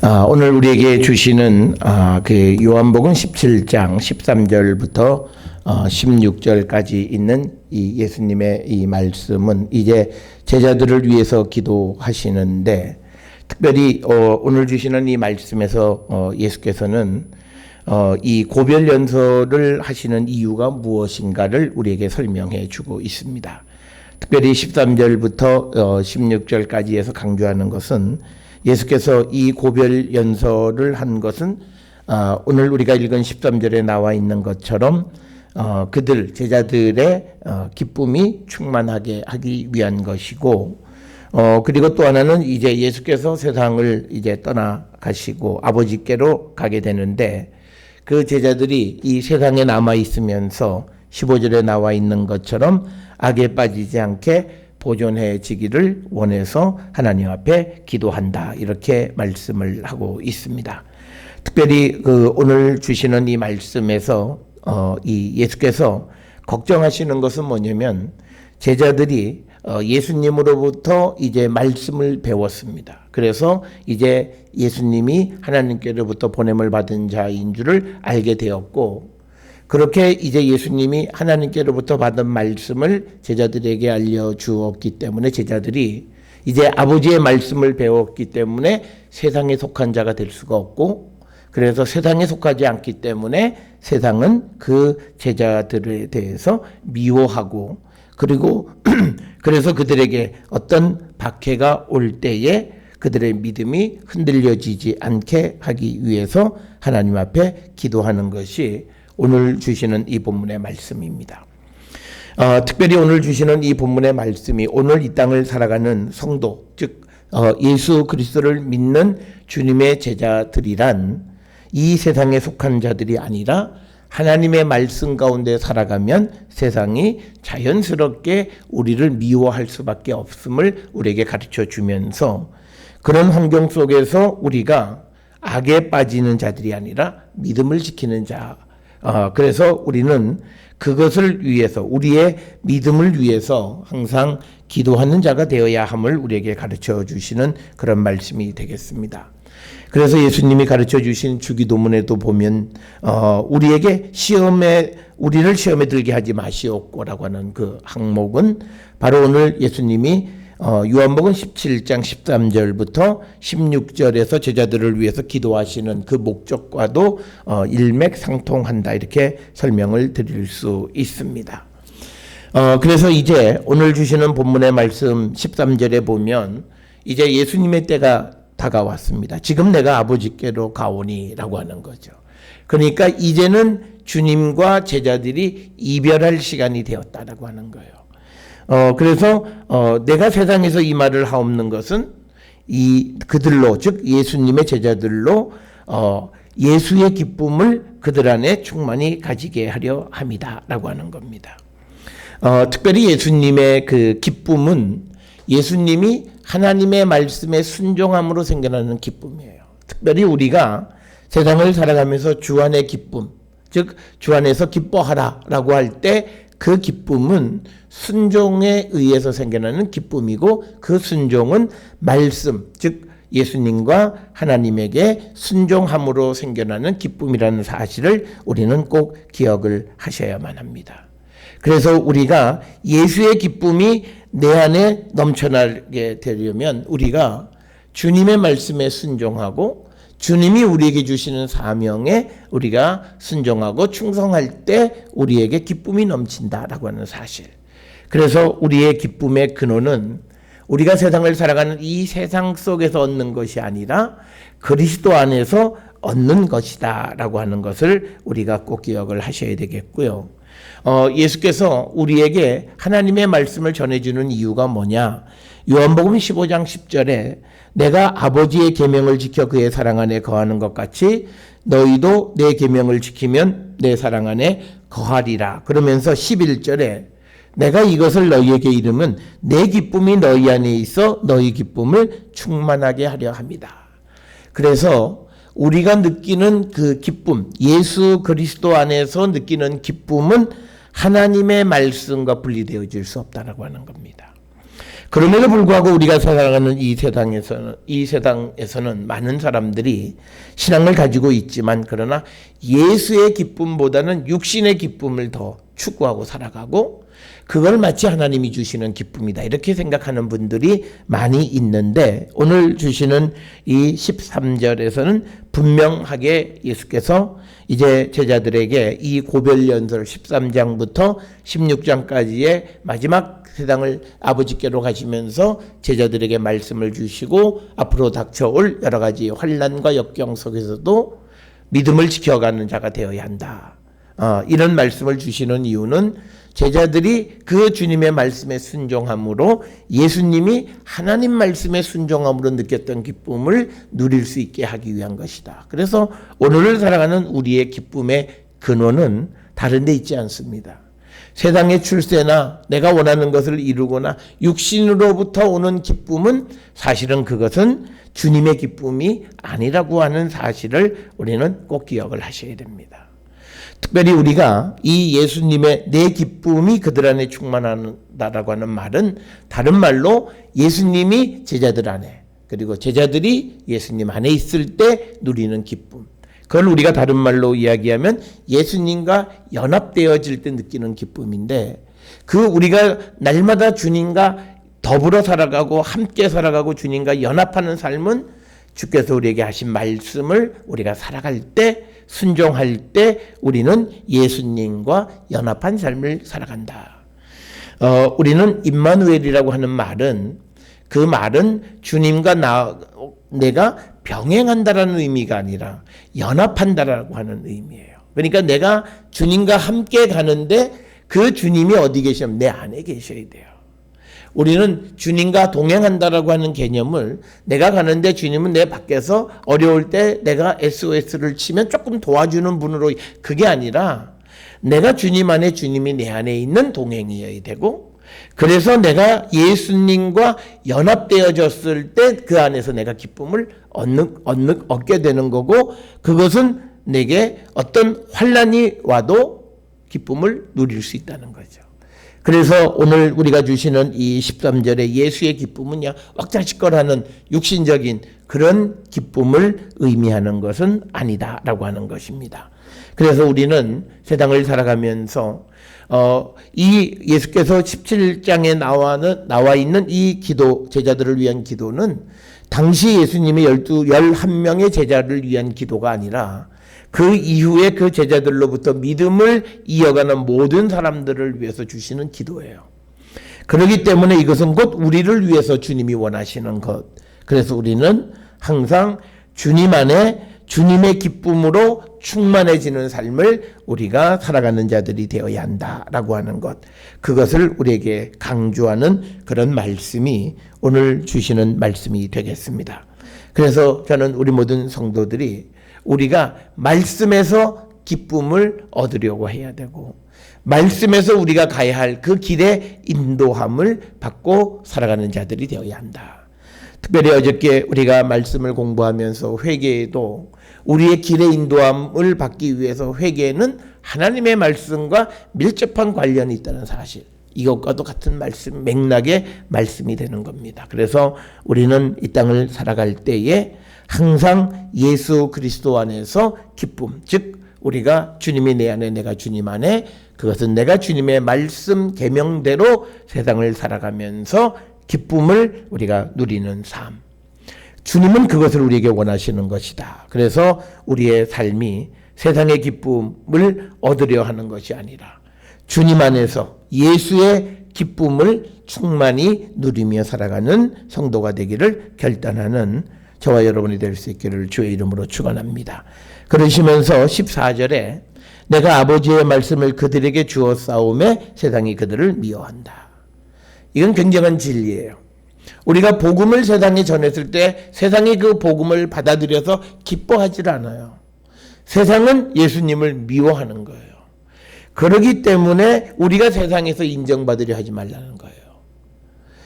오늘 우리에게 주시는 그 요한복음 17장 13절부터 16절까지 있는 이 예수님의 이 말씀은 이제 제자들을 위해서 기도하시는데, 특별히 오늘 주시는 이 말씀에서 예수께서는 이 고별 연설을 하시는 이유가 무엇인가를 우리에게 설명해 주고 있습니다. 특별히 13절부터 16절까지 해서 강조하는 것은, 예수께서 이 고별 연설을 한 것은 오늘 우리가 읽은 13절에 나와 있는 것처럼 그들 제자들의 기쁨이 충만하게 하기 위한 것이고, 그리고 또 하나는 이제 예수께서 세상을 이제 떠나가시고 아버지께로 가게 되는데, 그 제자들이 이 세상에 남아 있으면서 15절에 나와 있는 것처럼 악에 빠지지 않게 보존해지기를 원해서 하나님 앞에 기도한다, 이렇게 말씀을 하고 있습니다. 특별히 오늘 주시는 이 말씀에서 이 예수께서 걱정하시는 것은 뭐냐면, 제자들이 예수님으로부터 이제 말씀을 배웠습니다. 그래서 이제 예수님이 하나님께로부터 보냄을 받은 자인 줄을 알게 되었고, 그렇게 이제 예수님이 하나님께로부터 받은 말씀을 제자들에게 알려주었기 때문에, 제자들이 이제 아버지의 말씀을 배웠기 때문에 세상에 속한 자가 될 수가 없고, 그래서 세상에 속하지 않기 때문에 세상은 그 제자들에 대해서 미워하고, 그리고 그래서 그들에게 어떤 박해가 올 때에 그들의 믿음이 흔들려지지 않게 하기 위해서 하나님 앞에 기도하는 것이 오늘 주시는 이 본문의 말씀입니다. 특별히 오늘 주시는 이 본문의 말씀이 오늘 이 땅을 살아가는 성도, 즉 예수 그리스도를 믿는 주님의 제자들이란 이 세상에 속한 자들이 아니라 하나님의 말씀 가운데 살아가면 세상이 자연스럽게 우리를 미워할 수밖에 없음을 우리에게 가르쳐 주면서, 그런 환경 속에서 우리가 악에 빠지는 자들이 아니라 믿음을 지키는 자, 그래서 우리는 그것을 위해서, 우리의 믿음을 위해서 항상 기도하는 자가 되어야 함을 우리에게 가르쳐 주시는 그런 말씀이 되겠습니다. 그래서 예수님이 가르쳐 주신 주기도문에도 보면 우리에게 우리를 시험에 들게 하지 마시옵고라고 하는 그 항목은 바로 오늘 예수님이 요한복음 17장 13절부터 16절에서 제자들을 위해서 기도하시는 그 목적과도 일맥상통한다, 이렇게 설명을 드릴 수 있습니다. 그래서 이제 오늘 주시는 본문의 말씀 13절에 보면 이제 예수님의 때가 다가왔습니다. 지금 내가 아버지께로 가오니라고 하는 거죠. 그러니까 이제는 주님과 제자들이 이별할 시간이 되었다라고 하는 거예요. 그래서 내가 세상에서 이 말을 하옵는 것은 그들로, 즉 예수님의 제자들로 예수의 기쁨을 그들 안에 충만히 가지게 하려 함이다라고 하는 겁니다. 특별히 예수님의 그 기쁨은 예수님이 하나님의 말씀에 순종함으로 생겨나는 기쁨이에요. 특별히 우리가 세상을 살아가면서 주 안의 기쁨, 즉 주 안에서 기뻐하라라고 할 때 그 기쁨은 순종에 의해서 생겨나는 기쁨이고, 그 순종은 말씀, 즉 예수님과 하나님에게 순종함으로 생겨나는 기쁨이라는 사실을 우리는 꼭 기억을 하셔야만 합니다. 그래서 우리가 예수의 기쁨이 내 안에 넘쳐나게 되려면 우리가 주님의 말씀에 순종하고, 주님이 우리에게 주시는 사명에 우리가 순종하고 충성할 때 우리에게 기쁨이 넘친다라고 하는 사실. 그래서 우리의 기쁨의 근원은 우리가 세상을 살아가는 이 세상 속에서 얻는 것이 아니라 그리스도 안에서 얻는 것이다라고 하는 것을 우리가 꼭 기억을 하셔야 되겠고요. 예수께서 우리에게 하나님의 말씀을 전해주는 이유가 뭐냐? 요한복음 15장 10절에 내가 아버지의 계명을 지켜 그의 사랑 안에 거하는 것 같이 너희도 내 계명을 지키면 내 사랑 안에 거하리라. 그러면서 11절에 내가 이것을 너희에게 이르면 내 기쁨이 너희 안에 있어 너희 기쁨을 충만하게 하려 합니다. 그래서 우리가 느끼는 그 기쁨, 예수 그리스도 안에서 느끼는 기쁨은 하나님의 말씀과 분리되어질 수 없다라고 하는 겁니다. 그럼에도 불구하고 우리가 살아가는 이 세상에서는 많은 사람들이 신앙을 가지고 있지만 그러나 예수의 기쁨보다는 육신의 기쁨을 더 추구하고 살아가고 그걸 마치 하나님이 주시는 기쁨이다 이렇게 생각하는 분들이 많이 있는데 오늘 주시는 이 13절에서는 분명하게 예수께서 이제 제자들에게 이 고별연설 13장부터 16장까지의 마지막 세상을 아버지께로 가시면서 제자들에게 말씀을 주시고 앞으로 닥쳐올 여러 가지 환난과 역경 속에서도 믿음을 지켜가는 자가 되어야 한다. 이런 말씀을 주시는 이유는 제자들이 그 주님의 말씀에 순종함으로 예수님이 하나님 말씀에 순종함으로 느꼈던 기쁨을 누릴 수 있게 하기 위한 것이다. 그래서 오늘을 살아가는 우리의 기쁨의 근원은 다른 데 있지 않습니다. 세상의 출세나 내가 원하는 것을 이루거나 육신으로부터 오는 기쁨은 사실은 그것은 주님의 기쁨이 아니라고 하는 사실을 우리는 꼭 기억을 하셔야 됩니다. 특별히 우리가 이 예수님의 내 기쁨이 그들 안에 충만한다라고 하는 말은 다른 말로 예수님이 제자들 안에 그리고 제자들이 예수님 안에 있을 때 누리는 기쁨. 그걸 우리가 다른 말로 이야기하면 예수님과 연합되어질 때 느끼는 기쁨인데 그 우리가 날마다 주님과 더불어 살아가고 함께 살아가고 주님과 연합하는 삶은 주께서 우리에게 하신 말씀을 우리가 살아갈 때 순종할 때 우리는 예수님과 연합한 삶을 살아간다. 우리는 임마누엘이라고 하는 말은 그 말은 주님과 내가 병행한다라는 의미가 아니라 연합한다라고 하는 의미예요. 그러니까 내가 주님과 함께 가는데 그 주님이 어디 계시면 내 안에 계셔야 돼요. 우리는 주님과 동행한다라고 하는 개념을 내가 가는데 주님은 내 밖에서 어려울 때 내가 SOS를 치면 조금 도와주는 분으로 그게 아니라 내가 주님 안에 주님이 내 안에 있는 동행이어야 되고 그래서 내가 예수님과 연합되어졌을 때 그 안에서 내가 기쁨을 얻게 되는 거고 그것은 내게 어떤 환난이 와도 기쁨을 누릴 수 있다는 거죠. 그래서 오늘 우리가 주시는 이 13절의 예수의 기쁨은 왁자지껄하는 육신적인 그런 기쁨을 의미하는 것은 아니다라고 하는 것입니다. 그래서 우리는 세상을 살아가면서 이 예수께서 17장에 나와 있는 이 기도, 제자들을 위한 기도는 당시 예수님이 11명의 제자를 위한 기도가 아니라 그 이후에 그 제자들로부터 믿음을 이어가는 모든 사람들을 위해서 주시는 기도예요. 그렇기 때문에 이것은 곧 우리를 위해서 주님이 원하시는 것. 그래서 우리는 항상 주님 안에 주님의 기쁨으로 충만해지는 삶을 우리가 살아가는 자들이 되어야 한다라고 하는 것. 그것을 우리에게 강조하는 그런 말씀이 오늘 주시는 말씀이 되겠습니다. 그래서 저는 우리 모든 성도들이 우리가 말씀에서 기쁨을 얻으려고 해야 되고 말씀에서 우리가 가야 할 그 길의 인도함을 받고 살아가는 자들이 되어야 한다. 특별히 어저께 우리가 말씀을 공부하면서 회개에도 우리의 길의 인도함을 받기 위해서 회개는 하나님의 말씀과 밀접한 관련이 있다는 사실, 이것과도 같은 말씀, 맥락의 말씀이 되는 겁니다. 그래서 우리는 이 땅을 살아갈 때에 항상 예수 그리스도 안에서 기쁨, 즉 우리가 주님이 내 안에 내가 주님 안에, 그것은 내가 주님의 말씀 계명대로 세상을 살아가면서 기쁨을 우리가 누리는 삶. 주님은 그것을 우리에게 원하시는 것이다. 그래서 우리의 삶이 세상의 기쁨을 얻으려 하는 것이 아니라 주님 안에서 예수의 기쁨을 충만히 누리며 살아가는 성도가 되기를 결단하는 저와 여러분이 될 수 있기를 주의 이름으로 축원합니다. 그러시면서 14절에 내가 아버지의 말씀을 그들에게 주었사오매 세상이 그들을 미워한다. 이건 굉장한 진리예요. 우리가 복음을 세상에 전했을 때 세상이 그 복음을 받아들여서 기뻐하지 않아요. 세상은 예수님을 미워하는 거예요. 그렇기 때문에 우리가 세상에서 인정받으려 하지 말라는 거예요.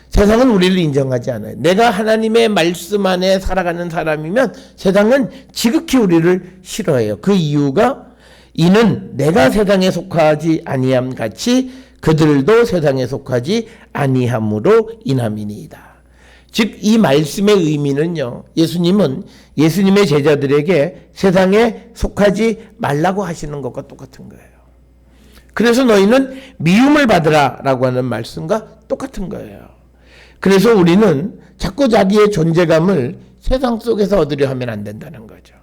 세상은 우리를 인정하지 않아요. 내가 하나님의 말씀 안에 살아가는 사람이면 세상은 지극히 우리를 싫어해요. 그 이유가 이는 내가 세상에 속하지 아니함 같이 그들도 세상에 속하지 아니함으로 인함이니이다. 즉 이 말씀의 의미는요, 예수님은 예수님의 제자들에게 세상에 속하지 말라고 하시는 것과 똑같은 거예요. 그래서 너희는 미움을 받으라 라고 하는 말씀과 똑같은 거예요. 그래서 우리는 자꾸 자기의 존재감을 세상 속에서 얻으려 하면 안 된다는 거죠.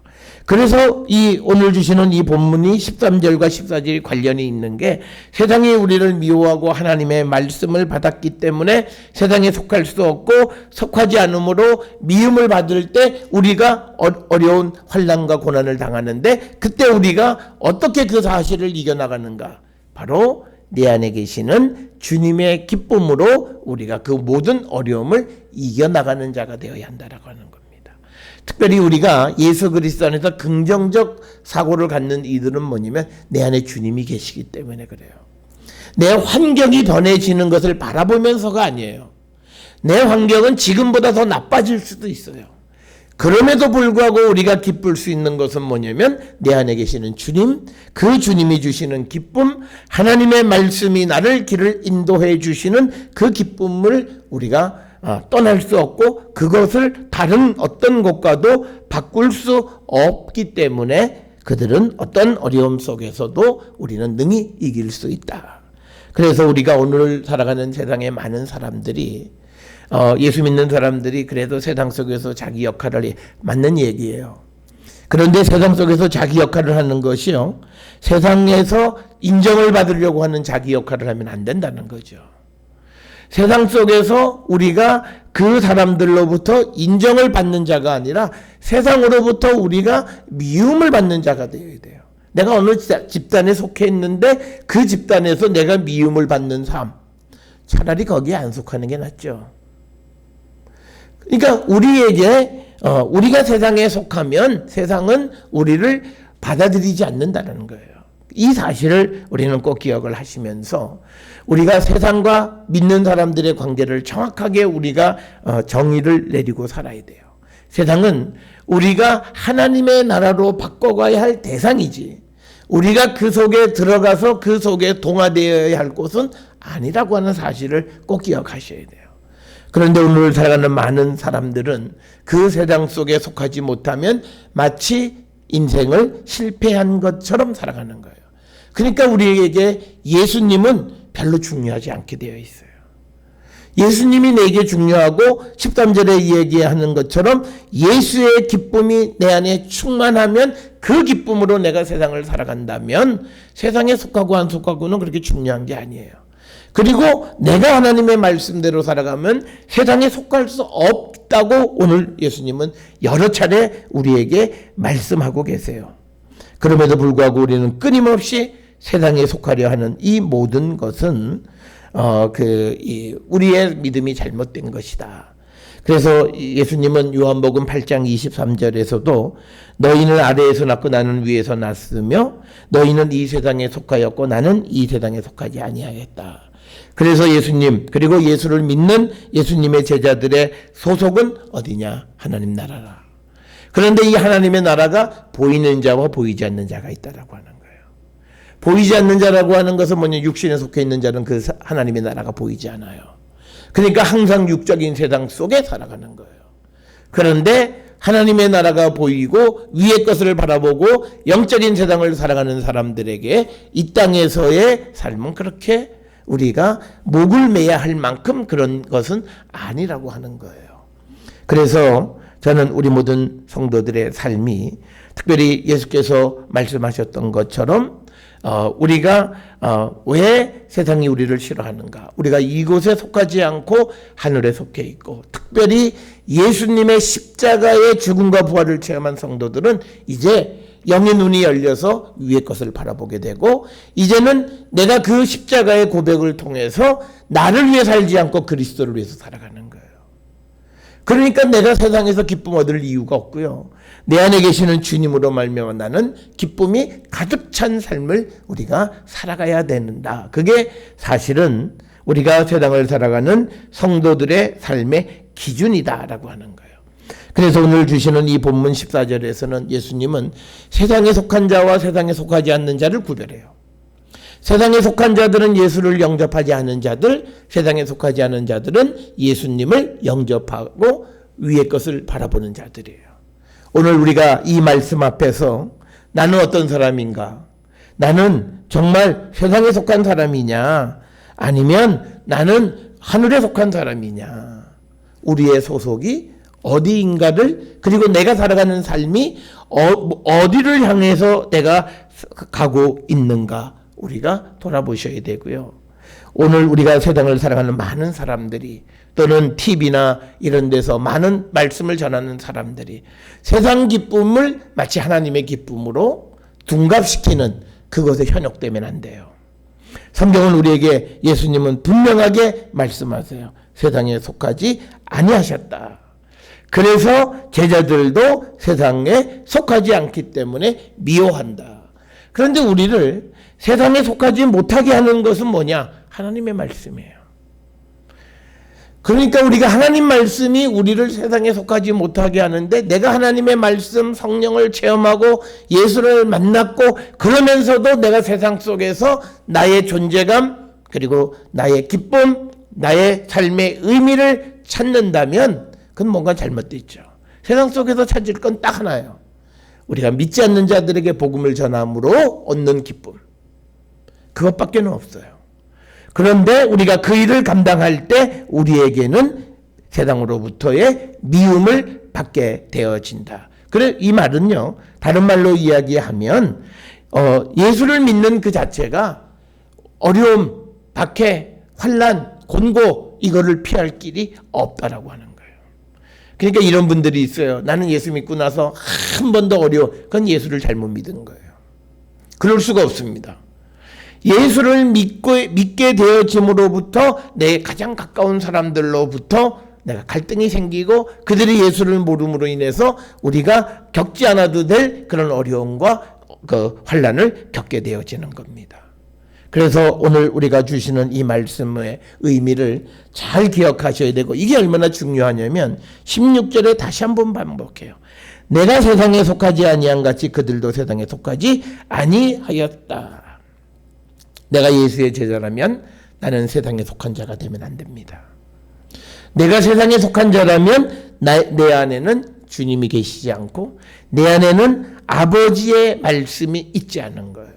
그래서 오늘 주시는 이 본문이 13절과 14절이 관련이 있는 게, 세상이 우리를 미워하고 하나님의 말씀을 받았기 때문에 세상에 속할 수 없고 속하지 않으므로 미움을 받을 때 우리가 어려운 환난과 고난을 당하는데, 그때 우리가 어떻게 그 사실을 이겨나가는가? 바로 내 안에 계시는 주님의 기쁨으로 우리가 그 모든 어려움을 이겨나가는 자가 되어야 한다라고 하는 겁니다. 특별히 우리가 예수 그리스도 안에서 긍정적 사고를 갖는 이들은 뭐냐면 내 안에 주님이 계시기 때문에 그래요. 내 환경이 변해지는 것을 바라보면서가 아니에요. 내 환경은 지금보다 더 나빠질 수도 있어요. 그럼에도 불구하고 우리가 기쁠 수 있는 것은 뭐냐면 내 안에 계시는 주님, 그 주님이 주시는 기쁨, 하나님의 말씀이 나를 길을 인도해 주시는 그 기쁨을 우리가 떠날 수 없고 그것을 다른 어떤 것과도 바꿀 수 없기 때문에 그들은 어떤 어려움 속에서도 우리는 능히 이길 수 있다. 그래서 우리가 오늘 살아가는 세상의 많은 사람들이 예수 믿는 사람들이 그래도 세상 속에서 자기 역할을 맞는 얘기예요. 그런데 세상 속에서 자기 역할을 하는 것이요, 세상에서 인정을 받으려고 하는 자기 역할을 하면 안 된다는 거죠. 세상 속에서 우리가 그 사람들로부터 인정을 받는 자가 아니라 세상으로부터 우리가 미움을 받는 자가 되어야 돼요. 내가 어느 집단에 속해 있는데 그 집단에서 내가 미움을 받는 삶, 차라리 거기에 안 속하는 게 낫죠. 그러니까 우리가 세상에 속하면 세상은 우리를 받아들이지 않는다는 거예요. 이 사실을 우리는 꼭 기억을 하시면서 우리가 세상과 믿는 사람들의 관계를 정확하게 우리가 정의를 내리고 살아야 돼요. 세상은 우리가 하나님의 나라로 바꿔가야 할 대상이지, 우리가 그 속에 들어가서 그 속에 동화되어야 할 곳은 아니라고 하는 사실을 꼭 기억하셔야 돼요. 그런데 오늘 살아가는 많은 사람들은 그 세상 속에 속하지 못하면 마치 인생을 실패한 것처럼 살아가는 거예요. 그러니까 우리에게 예수님은 별로 중요하지 않게 되어 있어요. 예수님이 내게 중요하고 13절에 얘기하는 것처럼 예수의 기쁨이 내 안에 충만하면 그 기쁨으로 내가 세상을 살아간다면 세상에 속하고 안 속하고는 그렇게 중요한 게 아니에요. 그리고 내가 하나님의 말씀대로 살아가면 세상에 속할 수 없다고 오늘 예수님은 여러 차례 우리에게 말씀하고 계세요. 그럼에도 불구하고 우리는 끊임없이 세상에 속하려 하는 이 모든 것은 우리의 믿음이 잘못된 것이다. 그래서 예수님은 요한복음 8장 23절에서도 너희는 아래에서 났고 나는 위에서 났으며 너희는 이 세상에 속하였고 나는 이 세상에 속하지 아니하였다. 그래서 예수님, 그리고 예수를 믿는 예수님의 제자들의 소속은 어디냐? 하나님 나라라. 그런데 이 하나님의 나라가 보이는 자와 보이지 않는 자가 있다라고 하는 거예요. 보이지 않는 자라고 하는 것은 뭐냐? 육신에 속해 있는 자는 그 하나님의 나라가 보이지 않아요. 그러니까 항상 육적인 세상 속에 살아가는 거예요. 그런데 하나님의 나라가 보이고 위의 것을 바라보고 영적인 세상을 살아가는 사람들에게 이 땅에서의 삶은 그렇게 우리가 목을 매야 할 만큼 그런 것은 아니라고 하는 거예요. 그래서 저는 우리 모든 성도들의 삶이 특별히 예수께서 말씀하셨던 것처럼 우리가 왜 세상이 우리를 싫어하는가? 우리가 이곳에 속하지 않고 하늘에 속해 있고, 특별히 예수님의 십자가의 죽음과 부활을 체험한 성도들은 이제 영의 눈이 열려서 위의 것을 바라보게 되고, 이제는 내가 그 십자가의 고백을 통해서 나를 위해 살지 않고 그리스도를 위해서 살아가는 거예요. 그러니까 내가 세상에서 기쁨 얻을 이유가 없고요, 내 안에 계시는 주님으로 말미암아 나는 기쁨이 가득 찬 삶을 우리가 살아가야 된다. 그게 사실은 우리가 세상을 살아가는 성도들의 삶의 기준이다라고 하는 거예요. 그래서 오늘 주시는 이 본문 14절에서는 예수님은 세상에 속한 자와 세상에 속하지 않는 자를 구별해요. 세상에 속한 자들은 예수를 영접하지 않은 자들, 세상에 속하지 않은 자들은 예수님을 영접하고 위의 것을 바라보는 자들이에요. 오늘 우리가 이 말씀 앞에서 나는 어떤 사람인가? 나는 정말 세상에 속한 사람이냐? 아니면 나는 하늘에 속한 사람이냐? 우리의 소속이 어디인가를, 그리고 내가 살아가는 삶이 어디를 향해서 내가 가고 있는가 우리가 돌아보셔야 되고요. 오늘 우리가 세상을 살아가는 많은 사람들이, 또는 TV나 이런 데서 많은 말씀을 전하는 사람들이 세상 기쁨을 마치 하나님의 기쁨으로 둔갑시키는 그것에 현혹되면 안 돼요. 성경은 우리에게, 예수님은 분명하게 말씀하세요. 세상에 속하지 아니하셨다. 그래서 제자들도 세상에 속하지 않기 때문에 미워한다. 그런데 우리를 세상에 속하지 못하게 하는 것은 뭐냐? 하나님의 말씀이에요. 그러니까 우리가 하나님 말씀이 우리를 세상에 속하지 못하게 하는데, 내가 하나님의 말씀, 성령을 체험하고 예수를 만났고 그러면서도 내가 세상 속에서 나의 존재감, 그리고 나의 기쁨, 나의 삶의 의미를 찾는다면 그건 뭔가 잘못되어 있죠. 세상 속에서 찾을 건 딱 하나예요. 우리가 믿지 않는 자들에게 복음을 전함으로 얻는 기쁨, 그것밖에 없어요. 그런데 우리가 그 일을 감당할 때 우리에게는 세상으로부터의 미움을 받게 되어진다. 그래, 이 말은요, 다른 말로 이야기하면 예수를 믿는 그 자체가 어려움, 박해, 환난, 곤고, 이거를 피할 길이 없다라고 하는 거예요. 그러니까 이런 분들이 있어요. 나는 예수 믿고 나서 한 번도 그건 예수를 잘못 믿은 거예요. 그럴 수가 없습니다. 예수를 믿게 되어짐으로부터 내 가장 가까운 사람들로부터 내가 갈등이 생기고, 그들이 예수를 모름으로 인해서 우리가 겪지 않아도 될 그런 어려움과 그 환난을 겪게 되어지는 겁니다. 그래서 오늘 우리가 주시는 이 말씀의 의미를 잘 기억하셔야 되고, 이게 얼마나 중요하냐면 16절에 다시 한번 반복해요. 내가 세상에 속하지 아니한 같이 그들도 세상에 속하지 아니하였다. 내가 예수의 제자라면 나는 세상에 속한 자가 되면 안 됩니다. 내가 세상에 속한 자라면 내 안에는 주님이 계시지 않고 내 안에는 아버지의 말씀이 있지 않은 거예요.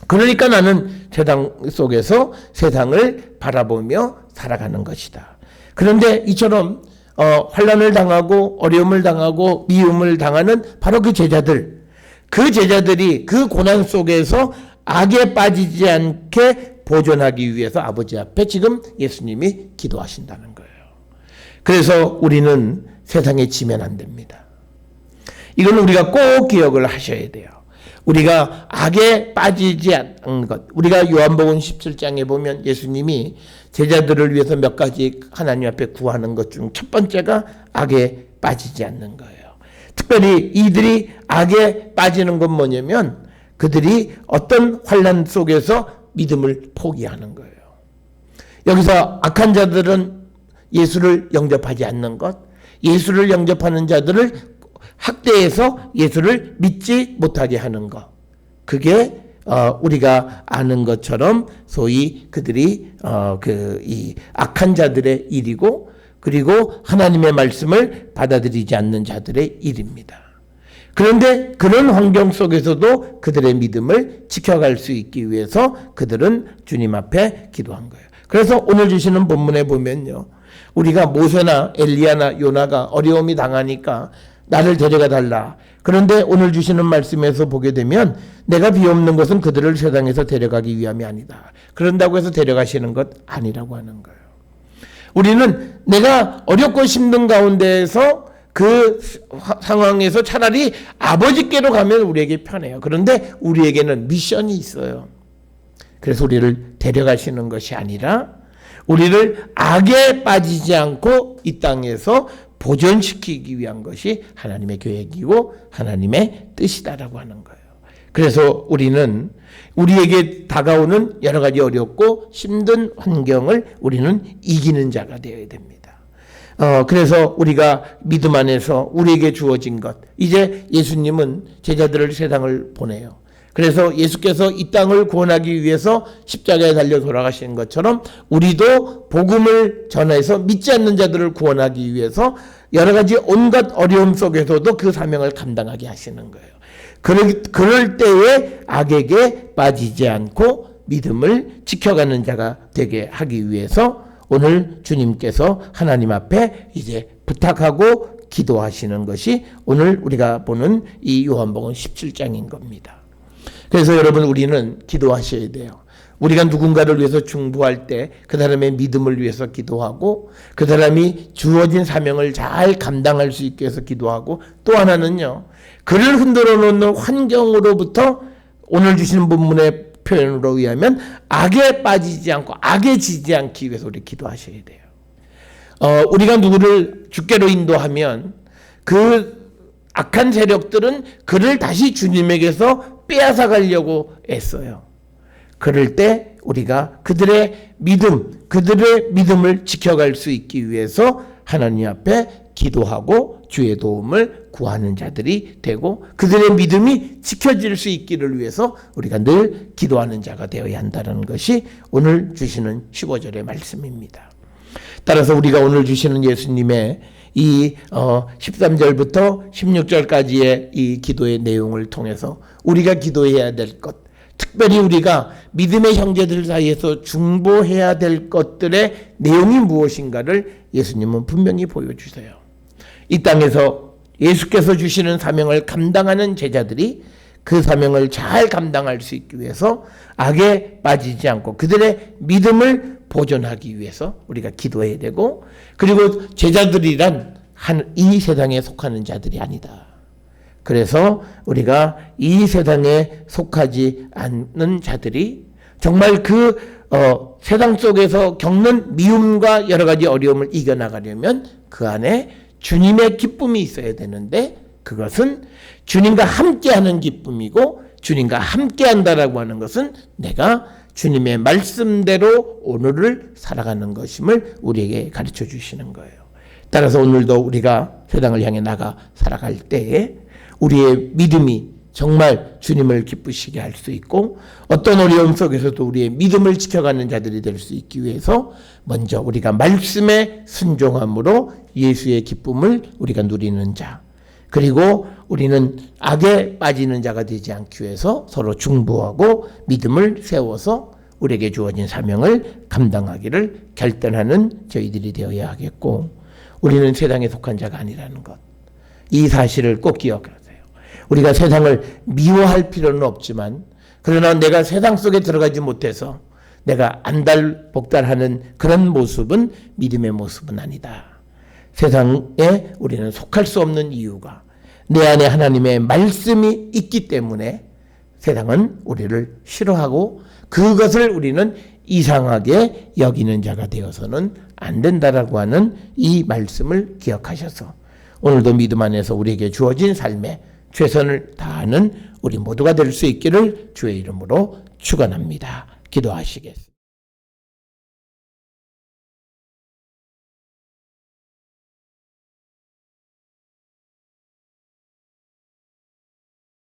그러니까 나는 세상 속에서 세상을 바라보며 살아가는 것이다. 그런데 이처럼 환난을 당하고 어려움을 당하고 미움을 당하는 바로 그 제자들이 그 고난 속에서 악에 빠지지 않게 보존하기 위해서 아버지 앞에 지금 예수님이 기도하신다는 거예요. 그래서 우리는 세상에 지면 안 됩니다. 이건 우리가 꼭 기억을 하셔야 돼요. 우리가 악에 빠지지 않는 것. 우리가 요한복음 17장에 보면 예수님이 제자들을 위해서 몇 가지 하나님 앞에 구하는 것 중 첫 번째가 악에 빠지지 않는 거예요. 특별히 이들이 악에 빠지는 건 뭐냐면 그들이 어떤 환난 속에서 믿음을 포기하는 거예요. 여기서 악한 자들은 예수를 영접하지 않는 것, 예수를 영접하는 자들을 학대해서 예수를 믿지 못하게 하는 것, 그게 우리가 아는 것처럼 소위 그들이 이 악한 자들의 일이고, 그리고 하나님의 말씀을 받아들이지 않는 자들의 일입니다. 그런데 그런 환경 속에서도 그들의 믿음을 지켜갈 수 있기 위해서 그들은 주님 앞에 기도한 거예요. 그래서 오늘 주시는 본문에 보면요, 우리가 모세나 엘리야나 요나가 어려움이 당하니까 나를 데려가 달라. 그런데 오늘 주시는 말씀에서 보게 되면 내가 비옵는 것은 그들을 세상에서 데려가기 위함이 아니다. 그런다고 해서 데려가시는 것 아니라고 하는 거예요. 우리는 내가 어렵고 힘든 가운데에서 그 상황에서 차라리 아버지께로 가면 우리에게 편해요. 그런데 우리에게는 미션이 있어요. 그래서 우리를 데려가시는 것이 아니라 우리를 악에 빠지지 않고 이 땅에서 보존시키기 위한 것이 하나님의 계획이고 하나님의 뜻이다라고 하는 거예요. 그래서 우리는 우리에게 다가오는 여러 가지 어렵고 힘든 환경을 우리는 이기는 자가 되어야 됩니다. 그래서 우리가 믿음 안에서 우리에게 주어진 것, 이제 예수님은 제자들을 세상을 보내요. 그래서 예수께서 이 땅을 구원하기 위해서 십자가에 달려 돌아가신 것처럼 우리도 복음을 전해서 믿지 않는 자들을 구원하기 위해서 여러 가지 온갖 어려움 속에서도 그 사명을 감당하게 하시는 거예요. 그럴 때에 악에게 빠지지 않고 믿음을 지켜가는 자가 되게 하기 위해서 오늘 주님께서 하나님 앞에 이제 부탁하고 기도하시는 것이 오늘 우리가 보는 이 요한복음 17장인 겁니다. 그래서 여러분, 우리는 기도하셔야 돼요. 우리가 누군가를 위해서 중보할 때 그 사람의 믿음을 위해서 기도하고 그 사람이 주어진 사명을 잘 감당할 수 있게 해서 기도하고, 또 하나는요, 그를 흔들어 놓는 환경으로부터 오늘 주시는 본문의 표현으로 의하면 악에 빠지지 않고 악에 지지 않기 위해서 우리 기도하셔야 돼요. 우리가 누구를 주께로 인도하면 그 악한 세력들은 그를 다시 주님에게서 빼앗아 가려고 애써요. 그럴 때 우리가 그들의 믿음을 지켜갈 수 있기 위해서 하나님 앞에 기도하고 주의 도움을 구하는 자들이 되고, 그들의 믿음이 지켜질 수 있기를 위해서 우리가 늘 기도하는 자가 되어야 한다는 것이 오늘 주시는 15절의 말씀입니다. 따라서 우리가 오늘 주시는 예수님의 이 13절부터 16절까지의 이 기도의 내용을 통해서 우리가 기도해야 될 것, 특별히 우리가 믿음의 형제들 사이에서 중보해야 될 것들의 내용이 무엇인가를 예수님은 분명히 보여주세요. 이 땅에서 예수께서 주시는 사명을 감당하는 제자들이 그 사명을 잘 감당할 수 있기 위해서 악에 빠지지 않고 그들의 믿음을 보존하기 위해서 우리가 기도해야 되고, 그리고 제자들이란 이 세상에 속하는 자들이 아니다. 그래서 우리가 이 세상에 속하지 않는 자들이 정말 그 세상 속에서 겪는 미움과 여러 가지 어려움을 이겨나가려면 그 안에 주님의 기쁨이 있어야 되는데, 그것은 주님과 함께하는 기쁨이고, 주님과 함께한다라고 하는 것은 내가 주님의 말씀대로 오늘을 살아가는 것임을 우리에게 가르쳐 주시는 거예요. 따라서 오늘도 우리가 세상을 향해 나가 살아갈 때에 우리의 믿음이 정말 주님을 기쁘시게 할 수 있고, 어떤 어려움 속에서도 우리의 믿음을 지켜가는 자들이 될 수 있기 위해서 먼저 우리가 말씀에 순종함으로 예수의 기쁨을 우리가 누리는 자, 그리고 우리는 악에 빠지는 자가 되지 않기 위해서 서로 중보하고 믿음을 세워서 우리에게 주어진 사명을 감당하기를 결단하는 저희들이 되어야 하겠고, 우리는 세상에 속한 자가 아니라는 것, 이 사실을 꼭 기억하세요. 우리가 세상을 미워할 필요는 없지만, 그러나 내가 세상 속에 들어가지 못해서 내가 안달복달하는 그런 모습은 믿음의 모습은 아니다. 세상에 우리는 속할 수 없는 이유가 내 안에 하나님의 말씀이 있기 때문에 세상은 우리를 싫어하고 그것을 우리는 이상하게 여기는 자가 되어서는 안 된다라고 하는 이 말씀을 기억하셔서 오늘도 믿음 안에서 우리에게 주어진 삶에 최선을 다하는 우리 모두가 될 수 있기를 주의 이름으로 축원합니다. 기도하시겠습니다.